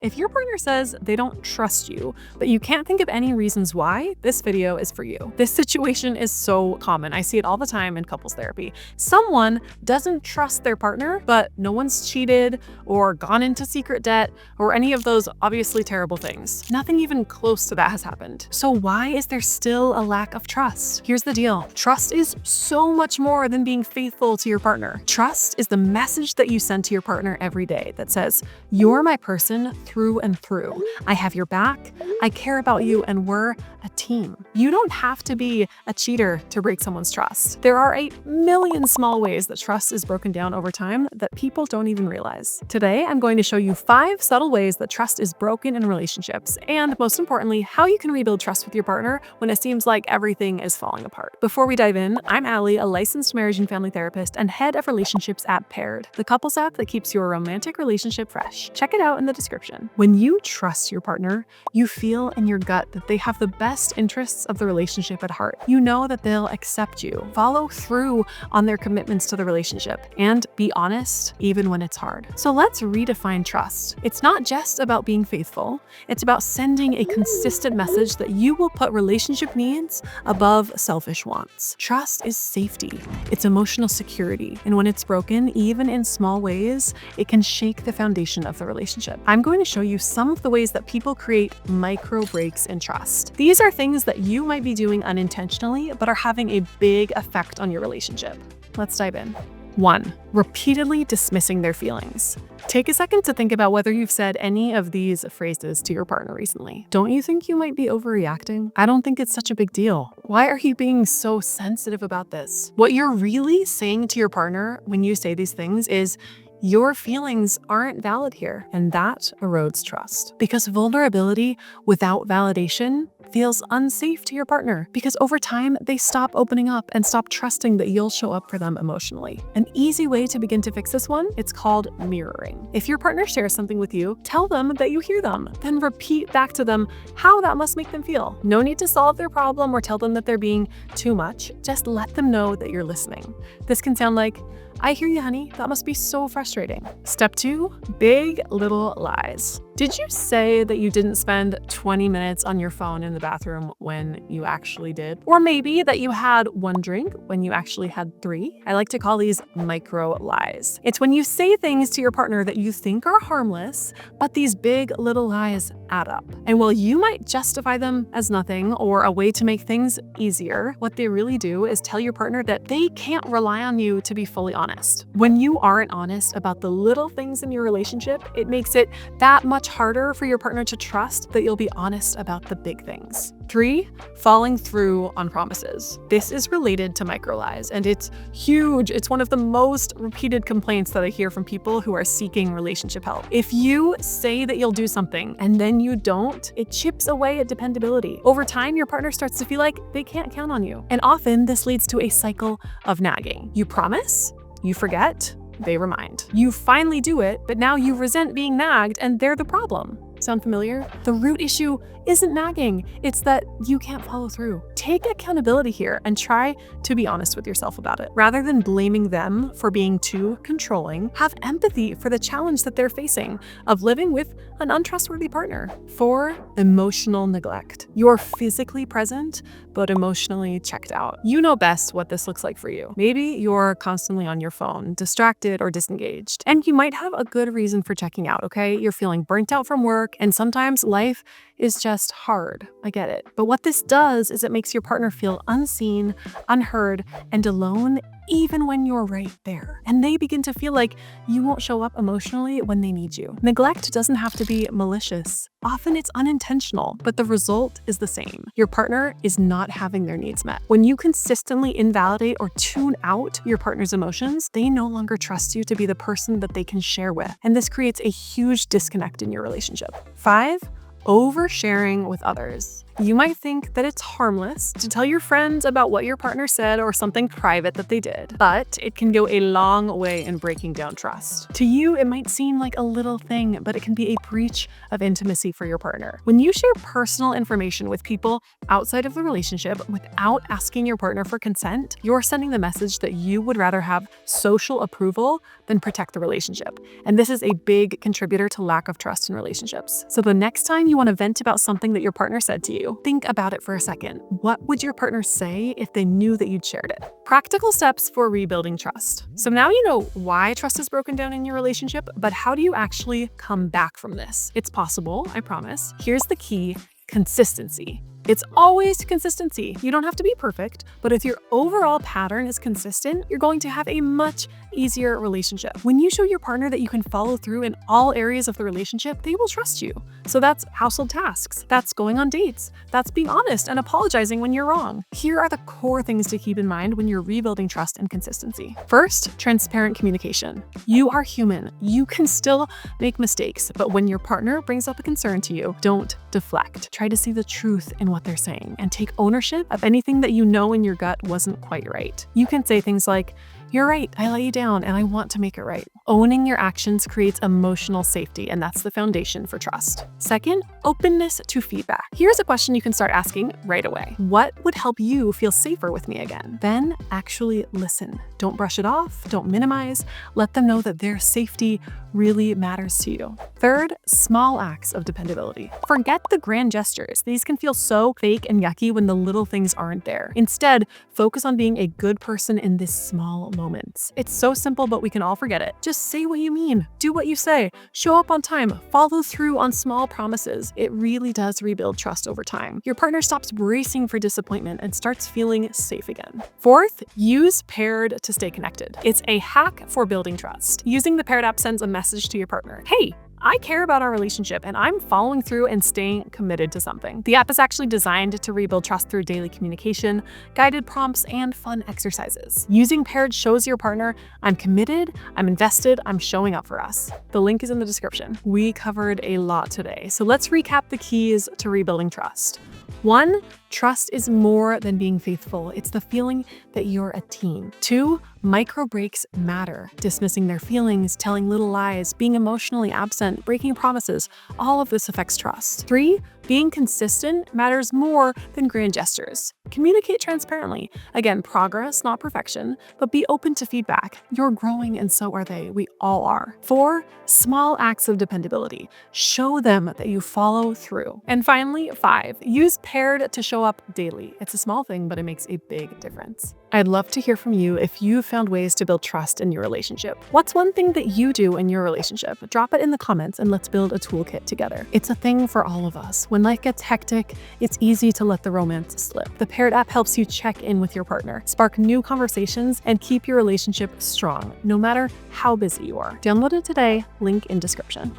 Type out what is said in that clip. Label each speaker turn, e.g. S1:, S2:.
S1: If your partner says they don't trust you, but you can't think of any reasons why, this video is for you. This situation is so common. I see it all the time in couples therapy. Someone doesn't trust their partner, but no one's cheated or gone into secret debt or any of those obviously terrible things. Nothing even close to that has happened. So why is there still a lack of trust? Here's the deal. Trust is so much more than being faithful to your partner. Trust is the message that you send to your partner every day that says, "You're my person through and through. I have your back, I care about you, and we're a team." You don't have to be a cheater to break someone's trust. There are a million small ways that trust is broken down over time that people don't even realize. Today, I'm going to show you 5 subtle ways that trust is broken in relationships, and most importantly, how you can rebuild trust with your partner when it seems like everything is falling apart. Before we dive in, I'm Allie, a licensed marriage and family therapist and head of relationships at Paired, the couples app that keeps your romantic relationship fresh. Check it out in the description. When you trust your partner, you feel in your gut that they have the best interests of the relationship at heart. You know that they'll accept you, follow through on their commitments to the relationship, and be honest even when it's hard. So let's redefine trust. It's not just about being faithful, it's about sending a consistent message that you will put relationship needs above selfish wants. Trust is safety, it's emotional security, and when it's broken, even in small ways, it can shake the foundation of the relationship. I'm going to show you some of the ways that people create micro breaks in trust. These are things that you might be doing unintentionally, but are having a big effect on your relationship. Let's dive in. 1. Repeatedly dismissing their feelings. Take a second to think about whether you've said any of these phrases to your partner recently. Don't you think you might be overreacting? I don't think it's such a big deal. Why are you being so sensitive about this? What you're really saying to your partner when you say these things is, your feelings aren't valid here, and that erodes trust. Because vulnerability without validation feels unsafe to your partner, because over time, they stop opening up and stop trusting that you'll show up for them emotionally. An easy way to begin to fix this one, it's called mirroring. If your partner shares something with you, tell them that you hear them, then repeat back to them how that must make them feel. No need to solve their problem or tell them that they're being too much, just let them know that you're listening. This can sound like, "I hear you, honey. That must be so frustrating." Step 2, big little lies. Did you say that you didn't spend 20 minutes on your phone in the bathroom when you actually did? Or maybe that you had 1 drink when you actually had 3? I like to call these micro lies. It's when you say things to your partner that you think are harmless, but these big little lies add up. And while you might justify them as nothing or a way to make things easier, what they really do is tell your partner that they can't rely on you to be fully honest. When you aren't honest about the little things in your relationship, it makes it that much harder for your partner to trust that you'll be honest about the big things. 3, following through on promises. This is related to micro lies, and it's huge. It's one of the most repeated complaints that I hear from people who are seeking relationship help. If you say that you'll do something and then you don't, it chips away at dependability. Over time, your partner starts to feel like they can't count on you. And often this leads to a cycle of nagging. You promise, you forget, they remind. You finally do it, but now you resent being nagged and they're the problem. Sound familiar? The root issue isn't nagging, it's that you can't follow through. Take accountability here and try to be honest with yourself about it. Rather than blaming them for being too controlling, have empathy for the challenge that they're facing of living with an untrustworthy partner. 4, emotional neglect. You're physically present, but emotionally checked out. You know best what this looks like for you. Maybe you're constantly on your phone, distracted or disengaged, and you might have a good reason for checking out, okay? You're feeling burnt out from work, and sometimes life is just hard. I get it. But what this does is it makes your partner feel unseen, unheard, and alone even when you're right there. And they begin to feel like you won't show up emotionally when they need you. Neglect doesn't have to be malicious. Often it's unintentional, but the result is the same. Your partner is not having their needs met. When you consistently invalidate or tune out your partner's emotions, they no longer trust you to be the person that they can share with. And this creates a huge disconnect in your relationship. 5, oversharing with others. You might think that it's harmless to tell your friends about what your partner said or something private that they did, but it can go a long way in breaking down trust. To you, it might seem like a little thing, but it can be a breach of intimacy for your partner. When you share personal information with people outside of the relationship without asking your partner for consent, you're sending the message that you would rather have social approval than protect the relationship. And this is a big contributor to lack of trust in relationships. So the next time you want to vent about something that your partner said to you, think about it for a second. What would your partner say if they knew that you'd shared it? Practical steps for rebuilding trust. So now you know why trust is broken down in your relationship, but how do you actually come back from this? It's possible, I promise. Here's the key: consistency. It's always consistency. You don't have to be perfect, but if your overall pattern is consistent, you're going to have a much easier relationship. When you show your partner that you can follow through in all areas of the relationship, they will trust you. So that's household tasks, that's going on dates, that's being honest and apologizing when you're wrong. Here are the core things to keep in mind when you're rebuilding trust and consistency. First, transparent communication. You are human. You can still make mistakes, but when your partner brings up a concern to you, don't deflect. Try to see the truth in what they're saying and take ownership of anything that you know in your gut wasn't quite right. You can say things like, "You're right, I let you down and I want to make it right." Owning your actions creates emotional safety, and that's the foundation for trust. Second, openness to feedback. Here's a question you can start asking right away. What would help you feel safer with me again? Then actually listen. Don't brush it off, don't minimize. Let them know that their safety really matters to you. Third, small acts of dependability. Forget the grand gestures. These can feel so fake and yucky when the little things aren't there. Instead, focus on being a good person in this small moments. It's so simple, but we can all forget it. Just say what you mean, do what you say, show up on time, follow through on small promises. It really does rebuild trust over time. Your partner stops bracing for disappointment and starts feeling safe again. Fourth, use paired to stay connected. It's a hack for building trust. Using the paired app sends a message to your partner. Hey, I care about our relationship and I'm following through and staying committed to something. The app is actually designed to rebuild trust through daily communication, guided prompts, and fun exercises. Using paired shows your partner, I'm committed, I'm invested, I'm showing up for us. The link is in the description. We covered a lot today, so let's recap the keys to rebuilding trust. 1, trust is more than being faithful. It's the feeling that you're a team. 2, micro breaks matter. Dismissing their feelings, telling little lies, being emotionally absent, breaking promises, all of this affects trust. 3, being consistent matters more than grand gestures. Communicate transparently. Again, progress, not perfection, but be open to feedback. You're growing and so are they. We all are. 4, small acts of dependability. Show them that you follow through. And finally, 5, use paired to show up daily. It's a small thing, but it makes a big difference. I'd love to hear from you if you've found ways to build trust in your relationship. What's one thing that you do in your relationship? Drop it in the comments and let's build a toolkit together. It's a thing for all of us. When life gets hectic, it's easy to let the romance slip. The paired app helps you check in with your partner, spark new conversations, and keep your relationship strong, no matter how busy you are. Download it today, link in description.